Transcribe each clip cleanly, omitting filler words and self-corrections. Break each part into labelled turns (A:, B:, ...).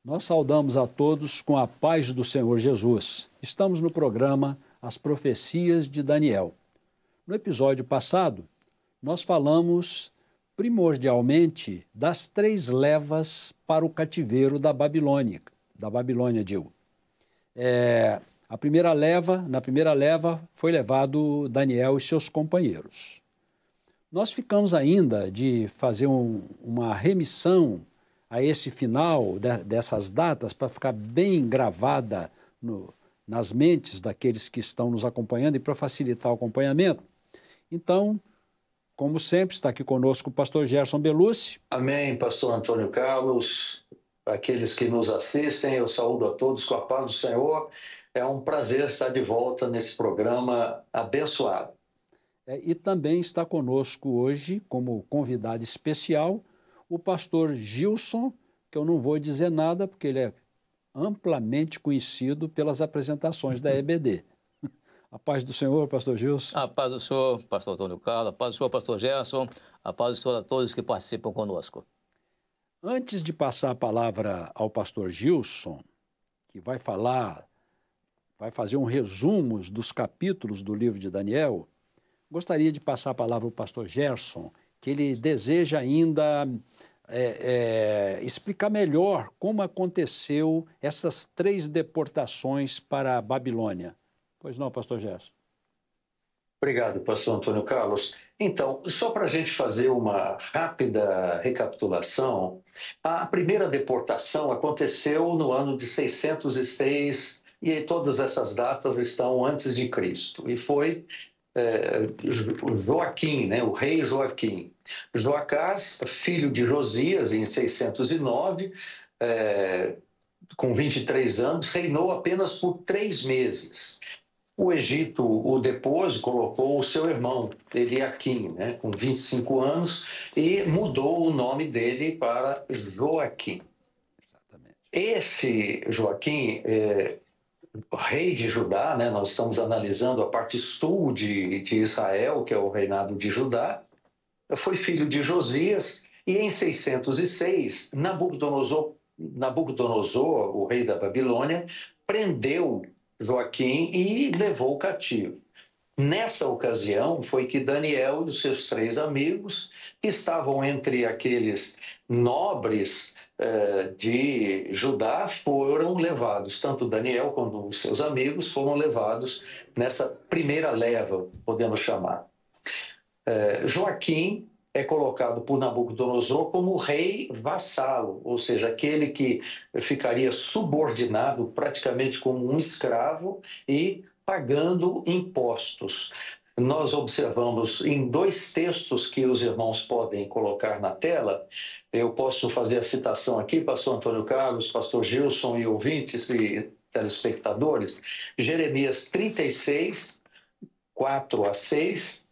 A: Nós saudamos a todos com a paz do Senhor Jesus. Estamos no programa As Profecias de Daniel. No episódio passado, nós falamos primordialmente das 3 levas para o cativeiro da Babilônia, digo. Na primeira leva foi levado Daniel e seus companheiros. Nós ficamos ainda de fazer uma remissão a esse final dessas datas para ficar bem gravada nas mentes daqueles que estão nos acompanhando e para facilitar o acompanhamento. Então, como sempre, está aqui conosco o pastor Gerson Belucci.
B: Amém, pastor Antônio Carlos, aqueles que nos assistem, eu saúdo a todos com a paz do Senhor. É um prazer estar de volta nesse programa abençoado.
A: E também está conosco hoje, como convidado especial, o pastor Gilson, que eu não vou dizer nada, porque ele é amplamente conhecido pelas apresentações da EBD. A paz do Senhor, pastor Gilson.
C: A paz do Senhor, pastor Antônio Carlos. A paz do Senhor, pastor Gerson. A paz do Senhor a todos que participam conosco.
A: Antes de passar a palavra ao pastor Gilson, que vai fazer um resumo dos capítulos do livro de Daniel, gostaria de passar a palavra ao pastor Gerson, que ele deseja ainda explicar melhor como aconteceu essas 3 deportações para a Babilônia. Pois não, pastor Gerson?
B: Obrigado, pastor Antônio Carlos. Então, só para a gente fazer uma rápida recapitulação, a primeira deportação aconteceu no ano de 606, e todas essas datas estão antes de Cristo, e foi Joaquim, né, o rei Joaquim. Joacás, filho de Josias, em 609, com 23 anos, reinou apenas por 3 meses. O Egito o depôs, colocou o seu irmão, Eliaquim, né, com 25 anos, e mudou o nome dele para Joaquim.
A: Exatamente.
B: Esse Joaquim rei de Judá, né? Nós estamos analisando a parte sul de Israel, que é o reinado de Judá, foi filho de Josias, e em 606, Nabucodonosor, o rei da Babilônia, prendeu Joaquim e levou cativo. Nessa ocasião foi que Daniel e os seus 3 amigos, que estavam entre aqueles nobres de Judá, foram levados. Tanto Daniel quanto os seus amigos foram levados nessa primeira leva, podemos chamar. Joaquim é colocado por Nabucodonosor como rei vassalo, ou seja, aquele que ficaria subordinado praticamente como um escravo e pagando impostos. Nós observamos em 2 textos que os irmãos podem colocar na tela. Eu posso fazer a citação aqui, pastor Antônio Carlos, pastor Gilson e ouvintes e telespectadores. Jeremias 36, 4 a 6,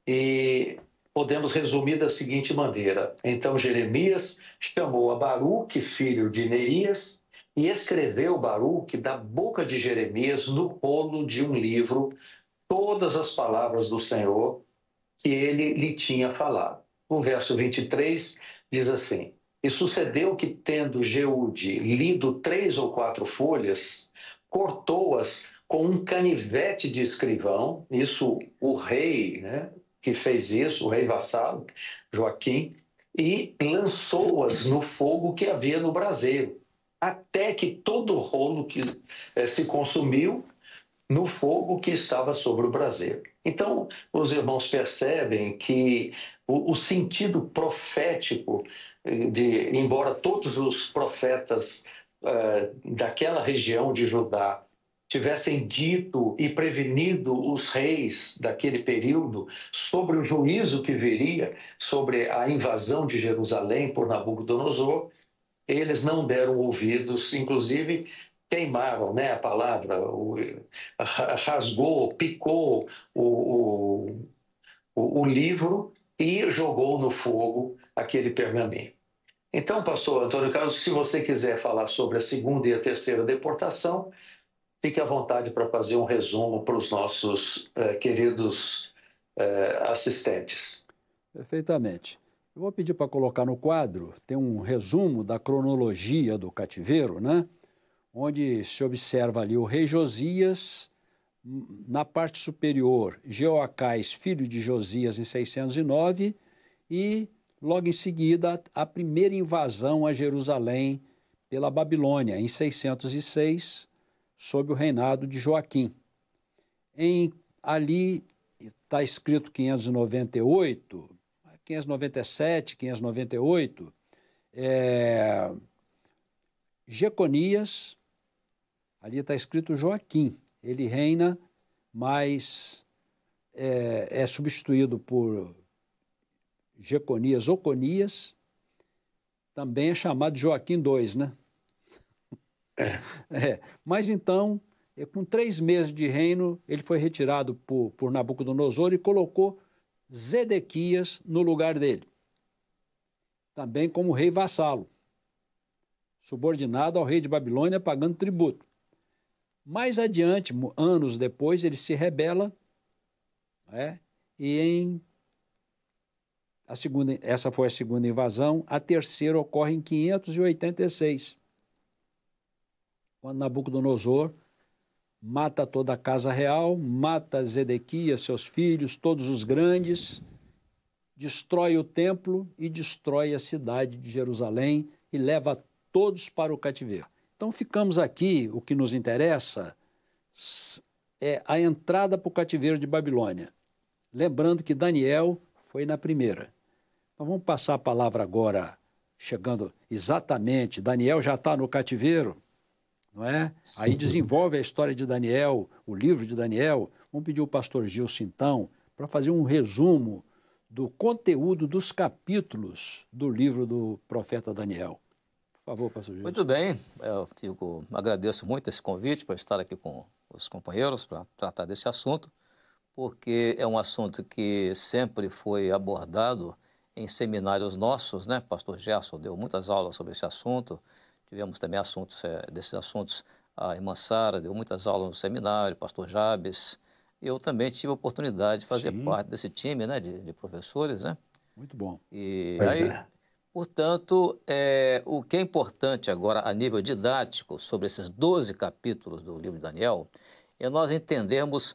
B: e podemos resumir da seguinte maneira. Então Jeremias chamou a Baruque, filho de Nerias, e escreveu Baruque da boca de Jeremias no rolo de um livro todas as palavras do Senhor que ele lhe tinha falado. O verso 23 diz assim: E sucedeu que, tendo Jeude lido 3 ou 4 folhas, cortou-as com um canivete de escrivão, isso o rei, né, que fez isso, o rei vassalo, Joaquim, e lançou-as no fogo que havia no braseiro, até que todo o rolo que se consumiu no fogo que estava sobre o braseiro. Então, os irmãos percebem que o sentido profético, embora todos os profetas daquela região de Judá tivessem dito e prevenido os reis daquele período sobre o juízo que viria, sobre a invasão de Jerusalém por Nabucodonosor, eles não deram ouvidos, inclusive queimaram, né, a palavra, rasgou, picou o livro e jogou no fogo aquele pergaminho. Então, pastor Antônio Carlos, se você quiser falar sobre a segunda e a terceira deportação, fique à vontade para fazer um resumo para os nossos queridos assistentes.
A: Perfeitamente. Eu vou pedir para colocar no quadro, tem um resumo da cronologia do cativeiro, né? Onde se observa ali o rei Josias, na parte superior, Jeoacás, filho de Josias, em 609, e logo em seguida a primeira invasão a Jerusalém pela Babilônia, em 606, sob o reinado de Joaquim. Ali está escrito 598, 597, 598, Jeconias, ali está escrito Joaquim, ele reina, mas é substituído por Jeconias, Oconias, também é chamado de Joaquim II, né? Mas então, com 3 meses de reino, ele foi retirado por Nabucodonosor e colocou Zedequias no lugar dele, também como rei vassalo, subordinado ao rei de Babilônia, pagando tributo. Mais adiante, anos depois, ele se rebela, e essa foi a segunda invasão. A terceira ocorre em 586, quando Nabucodonosor mata toda a casa real, mata Zedequias, seus filhos, todos os grandes, destrói o templo e destrói a cidade de Jerusalém e leva todos para o cativeiro. Então ficamos aqui, o que nos interessa é a entrada para o cativeiro de Babilônia. Lembrando que Daniel foi na primeira. Então vamos passar a palavra agora, chegando exatamente, Daniel já está no cativeiro, não é? Sim. Aí desenvolve a história de Daniel, o livro de Daniel. Vamos pedir ao pastor Gilson, então, para fazer um resumo do conteúdo dos capítulos do livro do profeta Daniel. Por favor, pastor Gilson.
C: Muito bem, agradeço muito esse convite para estar aqui com os companheiros para tratar desse assunto, porque é um assunto que sempre foi abordado em seminários nossos, né? Pastor Gerson deu muitas aulas sobre esse assunto. Tivemos também desses assuntos, a irmã Sara deu muitas aulas no seminário, pastor Jabes. Eu também tive a oportunidade de fazer parte desse time, né, de professores, né?
A: Muito bom.
C: E aí, portanto, o que é importante agora a nível didático sobre esses 12 capítulos do livro de Daniel é nós entendermos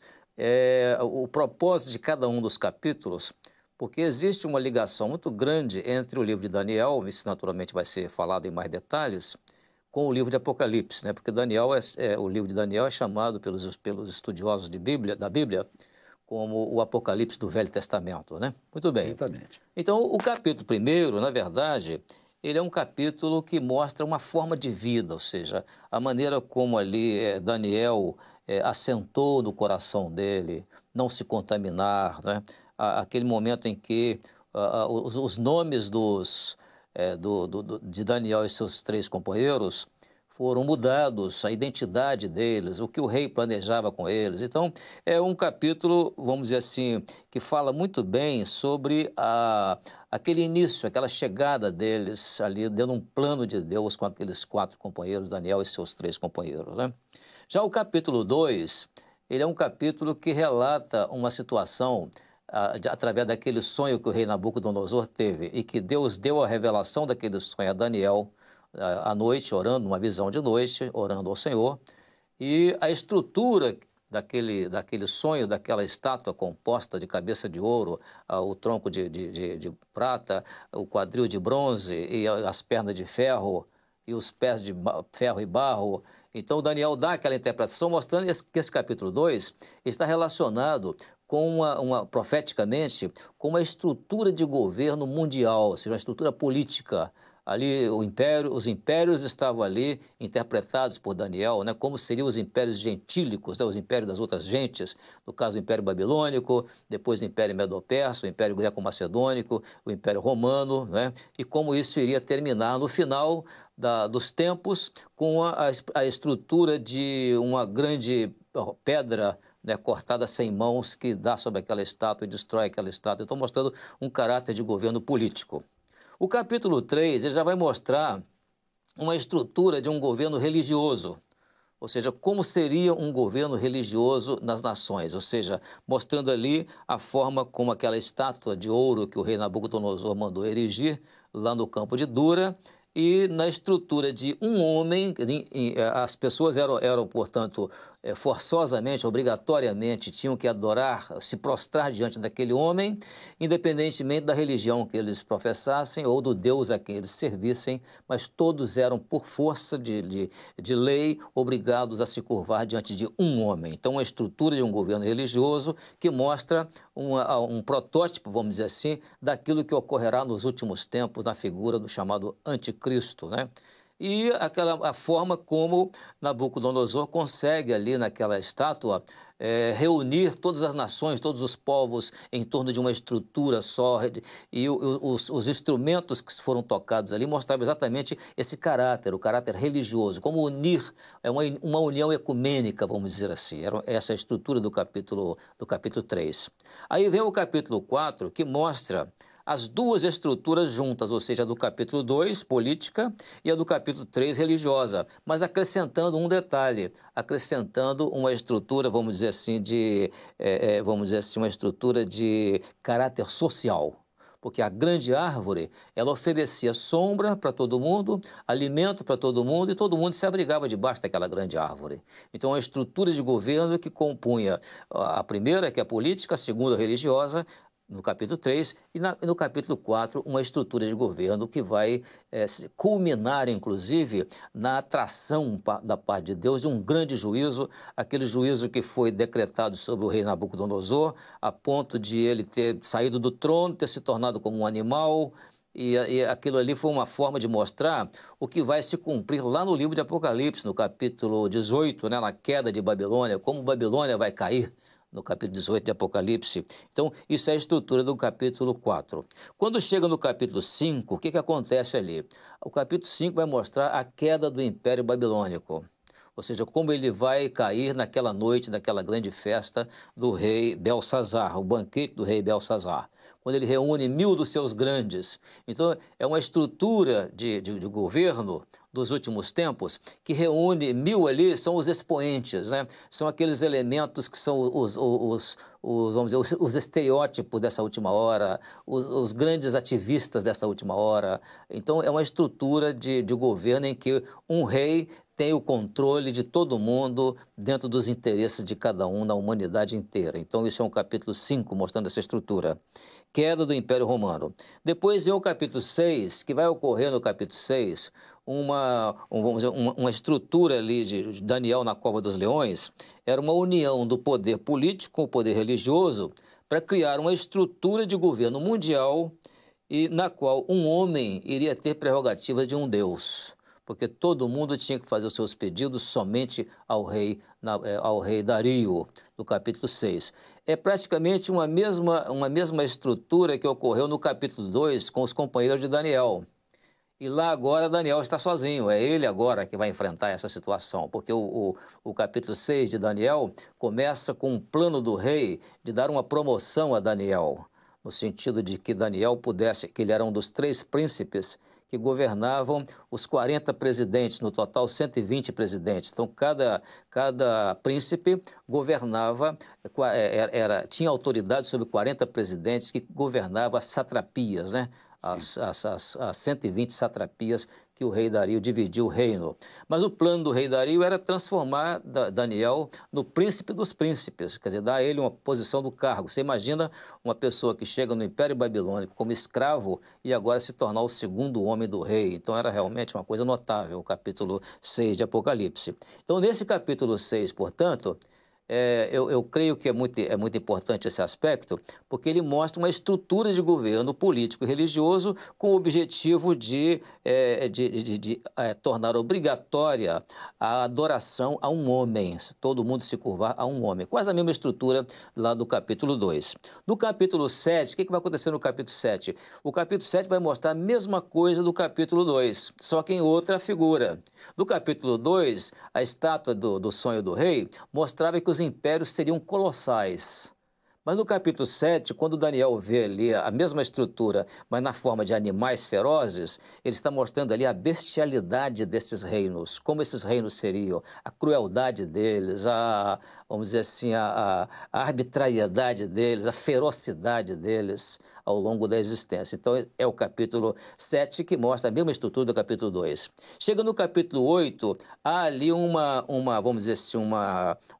C: o propósito de cada um dos capítulos, porque existe uma ligação muito grande entre o livro de Daniel, isso naturalmente vai ser falado em mais detalhes, com o livro de Apocalipse, né? Porque o livro de Daniel é chamado pelos estudiosos da Bíblia como o Apocalipse do Velho Testamento, né? Muito bem.
A: Exatamente.
C: Então, o capítulo 1º, na verdade, ele é um capítulo que mostra uma forma de vida, ou seja, a maneira como ali Daniel assentou no coração dele não se contaminar, né? Aquele momento em que os nomes de Daniel e seus 3 companheiros foram mudados, a identidade deles, o que o rei planejava com eles. Então, é um capítulo, vamos dizer assim, que fala muito bem sobre aquele início, aquela chegada deles ali, dando um plano de Deus com aqueles 4 companheiros, Daniel e seus 3 companheiros, né? Já o capítulo 2, ele é um capítulo que relata uma situação através daquele sonho que o rei Nabucodonosor teve e que Deus deu a revelação daquele sonho a Daniel à noite, orando, uma visão de noite, orando ao Senhor, e a estrutura daquele sonho, daquela estátua composta de cabeça de ouro, o tronco de prata, o quadril de bronze e as pernas de ferro e os pés de ferro e barro. Então, Daniel dá aquela interpretação mostrando que esse capítulo 2 está relacionado com profeticamente, com uma estrutura de governo mundial, ou seja, uma estrutura política. Ali os impérios estavam ali interpretados por Daniel, né, como seriam os impérios gentílicos, né, os impérios das outras gentes, no caso do Império Babilônico, depois do Império Medo-Persa, o Império Greco-Macedônico, o Império Romano, né, e como isso iria terminar no final dos tempos com a estrutura de uma grande pedra, né, cortada sem mãos, que dá sobre aquela estátua e destrói aquela estátua. Estou mostrando um caráter de governo político. O capítulo 3 ele já vai mostrar uma estrutura de um governo religioso, ou seja, como seria um governo religioso nas nações, ou seja, mostrando ali a forma como aquela estátua de ouro que o rei Nabucodonosor mandou erigir lá no campo de Dura, e na estrutura de um homem, as pessoas eram portanto, forçosamente, obrigatoriamente, tinham que adorar, se prostrar diante daquele homem, independentemente da religião que eles professassem ou do Deus a quem eles servissem, mas todos eram, por força de lei, obrigados a se curvar diante de um homem. Então, uma estrutura de um governo religioso que mostra um protótipo, vamos dizer assim, daquilo que ocorrerá nos últimos tempos na figura do chamado anticristo, né? E a forma como Nabucodonosor consegue ali naquela estátua reunir todas as nações, todos os povos em torno de uma estrutura só, e os instrumentos que foram tocados ali mostravam exatamente esse caráter, o caráter religioso, como unir, uma união ecumênica, vamos dizer assim, era essa a estrutura do capítulo 3. Aí vem o capítulo 4, que mostra as duas estruturas juntas, ou seja, a do capítulo 2, política, e a do capítulo 3, religiosa, mas acrescentando um detalhe, acrescentando uma estrutura, vamos dizer assim, uma estrutura de caráter social. Porque a grande árvore, ela oferecia sombra para todo mundo, alimento para todo mundo, e todo mundo se abrigava debaixo daquela grande árvore. Então, a estrutura de governo que compunha a primeira, que é a política, a segunda, a religiosa, no capítulo 3, e no capítulo 4, uma estrutura de governo que vai culminar, inclusive, na atração da parte de Deus de um grande juízo, aquele juízo que foi decretado sobre o rei Nabucodonosor, a ponto de ele ter saído do trono, ter se tornado como um animal, e aquilo ali foi uma forma de mostrar o que vai se cumprir lá no livro de Apocalipse, no capítulo 18, né, na queda de Babilônia, como Babilônia vai cair, no capítulo 18 de Apocalipse. Então, isso é a estrutura do capítulo 4. Quando chega no capítulo 5, o que acontece ali? O capítulo 5 vai mostrar a queda do Império Babilônico, ou seja, como ele vai cair naquela noite, naquela grande festa do rei Belsazar, o banquete do rei Belsazar, quando ele reúne 1000 dos seus grandes. Então, é uma estrutura de governo dos últimos tempos, que reúne 1000 ali, são os expoentes, né? São aqueles elementos que são vamos dizer, os estereótipos dessa última hora, os grandes ativistas dessa última hora. Então, é uma estrutura de governo em que um rei tem o controle de todo mundo dentro dos interesses de cada um na humanidade inteira. Então, isso é um capítulo 5, mostrando essa estrutura. Queda do Império Romano. Depois vem o capítulo 6, que vai ocorrer no capítulo 6, vamos dizer, uma estrutura ali de Daniel na Cova dos Leões, era uma união do poder político com o poder religioso para criar uma estrutura de governo mundial e na qual um homem iria ter prerrogativas de um Deus, porque todo mundo tinha que fazer os seus pedidos somente ao rei Dario, no capítulo 6. É praticamente uma mesma estrutura que ocorreu no capítulo 2 com os companheiros de Daniel. E lá agora Daniel está sozinho, é ele agora que vai enfrentar essa situação, porque o capítulo 6 de Daniel começa com um plano do rei de dar uma promoção a Daniel, no sentido de que Daniel que ele era um dos 3 príncipes que governavam os 40 presidentes, no total 120 presidentes. Então, cada príncipe governava, tinha autoridade sobre 40 presidentes que governavam as satrapias, né? As 120 satrapias que o rei Dario dividiu o reino. Mas o plano do rei Dario era transformar Daniel no príncipe dos príncipes, quer dizer, dar a ele uma posição do cargo. Você imagina uma pessoa que chega no Império Babilônico como escravo e agora se tornar o segundo homem do rei. Então era realmente uma coisa notável, o capítulo 6 de Apocalipse. Então nesse capítulo 6, portanto, eu creio que é muito importante esse aspecto, porque ele mostra uma estrutura de governo político e religioso com o objetivo de tornar obrigatória a adoração a um homem, todo mundo se curvar a um homem. Quase a mesma estrutura lá do capítulo 2. No capítulo 7, o que vai acontecer no capítulo 7? O capítulo 7 vai mostrar a mesma coisa do capítulo 2, só que em outra figura. No capítulo 2, a estátua do sonho do rei mostrava que os impérios seriam colossais, Mas no capítulo 7, quando Daniel vê ali a mesma estrutura, mas na forma de animais ferozes, ele está mostrando ali a bestialidade desses reinos, como esses reinos seriam, a crueldade deles, vamos dizer assim, a arbitrariedade deles, a ferocidade deles ao longo da existência. Então, é o capítulo 7 que mostra a mesma estrutura do capítulo 2. Chega no capítulo 8, há ali vamos dizer assim,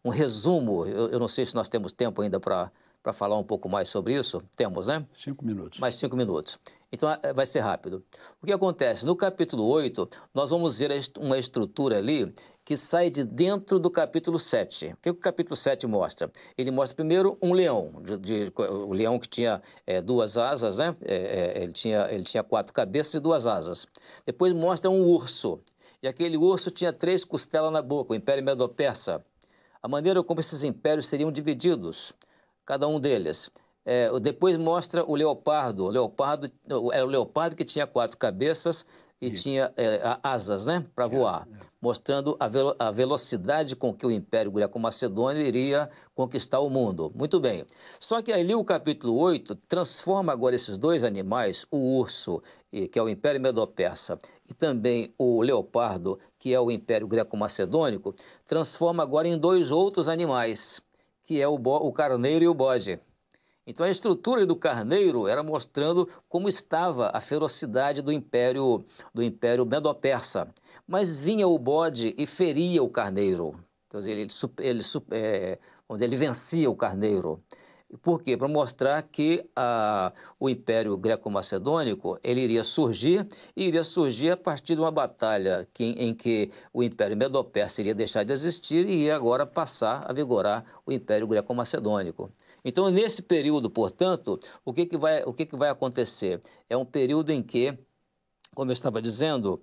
C: um resumo. Eu não sei se nós temos tempo ainda para falar um pouco mais sobre isso. Temos, né?
A: 5 minutos.
C: Mais 5 minutos. Então, vai ser rápido. O que acontece? No capítulo 8, nós vamos ver uma estrutura ali que sai de dentro do capítulo 7. O que o capítulo 7 mostra? Ele mostra primeiro um leão, o leão que tinha 2 asas, né? Ele tinha 4 cabeças e 2 asas. Depois mostra um urso, e aquele urso tinha 3 costelas na boca, o Império Medo-Persa. A maneira como esses impérios seriam divididos, cada um deles. Depois mostra o leopardo. Era o leopardo que tinha 4 cabeças e tinha asas, né, para voar, mostrando a velocidade com que o Império Greco-Macedônio iria conquistar o mundo. Muito bem. Só que ali o capítulo 8 transforma agora esses 2 animais, o urso, que é o Império Medo-Persa, e também o leopardo, que é o Império Greco-Macedônico, transforma agora em 2 outros animais, que é o carneiro e o bode. Então, a estrutura do carneiro era mostrando como estava a ferocidade do Império Medo-Persa. Mas vinha o bode e feria o carneiro. Quer dizer, ele vencia o carneiro. Por quê? Para mostrar que o Império Greco-Macedônico ele iria surgir, e iria surgir a partir de uma batalha em que o Império Medo-Persa iria deixar de existir e ia agora passar a vigorar o Império Greco-Macedônico. Então, nesse período, portanto, o que vai acontecer? É um período em que, como eu estava dizendo,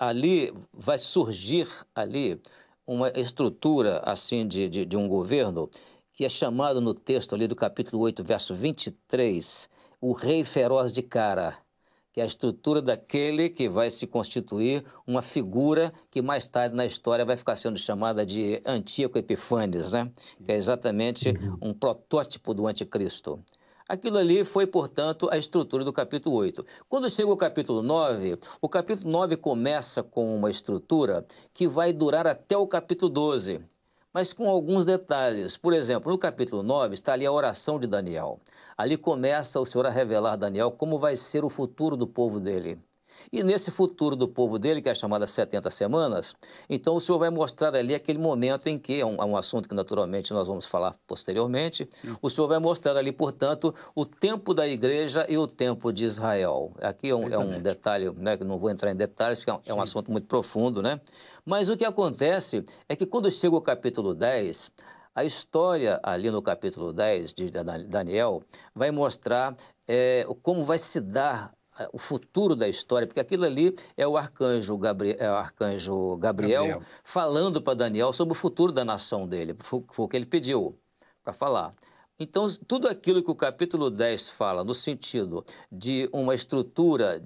C: ali vai surgir ali uma estrutura assim de um governo que é chamado no texto ali do capítulo 8, verso 23, o rei feroz de Cara, que é a estrutura daquele que vai se constituir uma figura que mais tarde na história vai ficar sendo chamada de Antíoco Epifânes, né? Que é exatamente um protótipo do anticristo. Aquilo ali foi, portanto, a estrutura do capítulo 8. Quando chega o capítulo 9 começa com uma estrutura que vai durar até o capítulo 12. Mas com alguns detalhes. Por exemplo, no capítulo 9 está ali a oração de Daniel. Ali começa o Senhor a revelar a Daniel como vai ser o futuro do povo dele. E nesse futuro do povo dele, que é chamada 70 semanas, então o Senhor vai mostrar ali aquele momento em que, é um assunto que naturalmente nós vamos falar posteriormente, o Senhor vai mostrar ali, portanto, o tempo da igreja e o tempo de Israel. Aqui é um detalhe, né, que não vou entrar em detalhes, porque é um assunto muito profundo, né? Mas o que acontece é que quando chega o capítulo 10, a história ali no capítulo 10 de Daniel vai mostrar como vai se dar o futuro da história, porque aquilo ali é o arcanjo Gabriel falando para Daniel sobre o futuro da nação dele. Foi o que ele pediu para falar. Então, tudo aquilo que o capítulo 10 fala no sentido de uma estrutura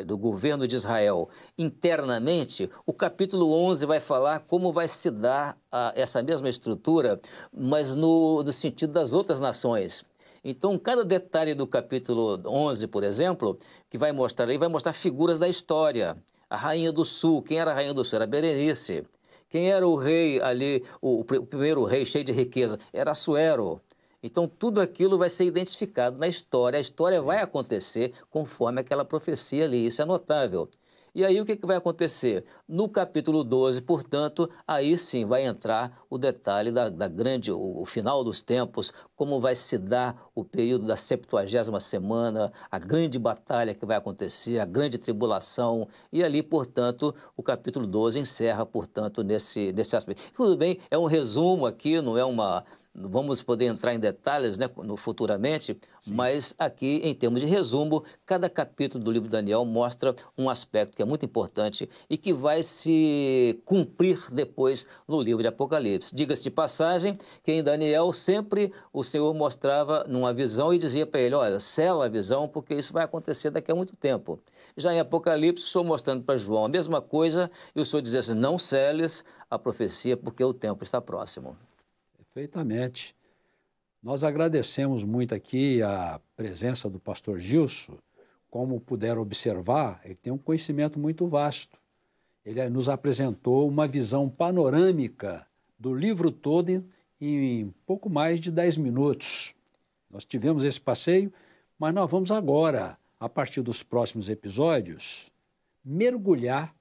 C: do governo de Israel internamente, o capítulo 11 vai falar como vai se dar essa mesma estrutura, mas no sentido das outras nações. Então, cada detalhe do capítulo 11, por exemplo, que vai mostrar aí, vai mostrar figuras da história. A Rainha do Sul, quem era a Rainha do Sul? Era Berenice. Quem era o rei ali, o primeiro rei cheio de riqueza? Era Assuero. Então, tudo aquilo vai ser identificado na história. A história vai acontecer conforme aquela profecia ali. Isso é notável. E aí o que vai acontecer? No capítulo 12, portanto, aí sim vai entrar o detalhe o final dos tempos, como vai se dar o período da 70ª semana, a grande batalha que vai acontecer, a grande tribulação, e ali, portanto, o capítulo 12 encerra, portanto, nesse aspecto. Tudo bem, é um resumo aqui, não é uma... Vamos poder entrar em detalhes, né, futuramente, sim. Mas aqui, em termos de resumo, cada capítulo do livro de Daniel mostra um aspecto que é muito importante e que vai se cumprir depois no livro de Apocalipse. Diga-se de passagem que em Daniel sempre o Senhor mostrava numa visão e dizia para ele, olha, sela a visão porque isso vai acontecer daqui a muito tempo. Já em Apocalipse, o Senhor mostrando para João a mesma coisa e o Senhor dizia assim, não seles a profecia porque o tempo está próximo.
A: Perfeitamente. Nós agradecemos muito aqui a presença do pastor Gilson. Como puderam observar, ele tem um conhecimento muito vasto. Ele nos apresentou uma visão panorâmica do livro todo em pouco mais de 10 minutos. Nós tivemos esse passeio, mas nós vamos agora, a partir dos próximos episódios, mergulhar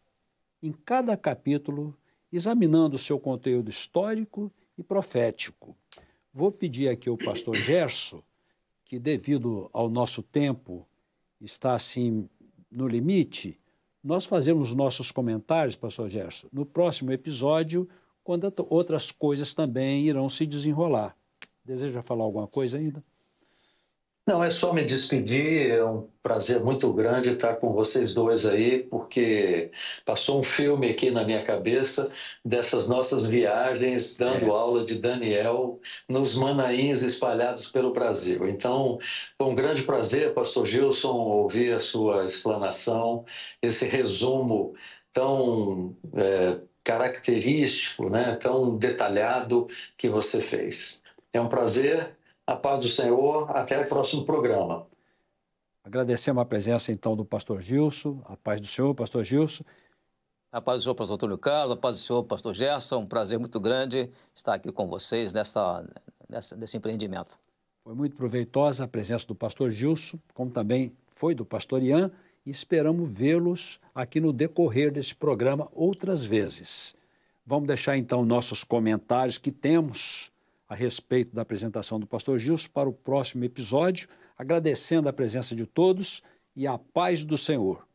A: em cada capítulo, examinando o seu conteúdo histórico e profético. Vou pedir aqui ao pastor Gerson, que devido ao nosso tempo está assim no limite, nós fazemos nossos comentários, pastor Gerson, no próximo episódio, quando outras coisas também irão se desenrolar. Deseja falar alguma coisa ainda?
B: Não, é só me despedir, é um prazer muito grande estar com vocês dois aí, porque passou um filme aqui na minha cabeça dessas nossas viagens, dando aula de Daniel nos Manaíns espalhados pelo Brasil. Então, foi um grande prazer, pastor Gilson, ouvir a sua explanação, esse resumo tão característico, né, tão detalhado que você fez. É um prazer. A paz do Senhor, até o próximo programa.
A: Agradecemos a presença, então, do pastor Gilson. A paz do Senhor, pastor Gilson.
C: A paz do Senhor, pastor Antônio Carlos. A paz do Senhor, pastor Gerson. Um prazer muito grande estar aqui com vocês nesse empreendimento.
A: Foi muito proveitosa a presença do pastor Gilson, como também foi do pastor Ian, e esperamos vê-los aqui no decorrer desse programa outras vezes. Vamos deixar, então, nossos comentários que temos a respeito da apresentação do pastor Gilson para o próximo episódio, agradecendo a presença de todos e a paz do Senhor.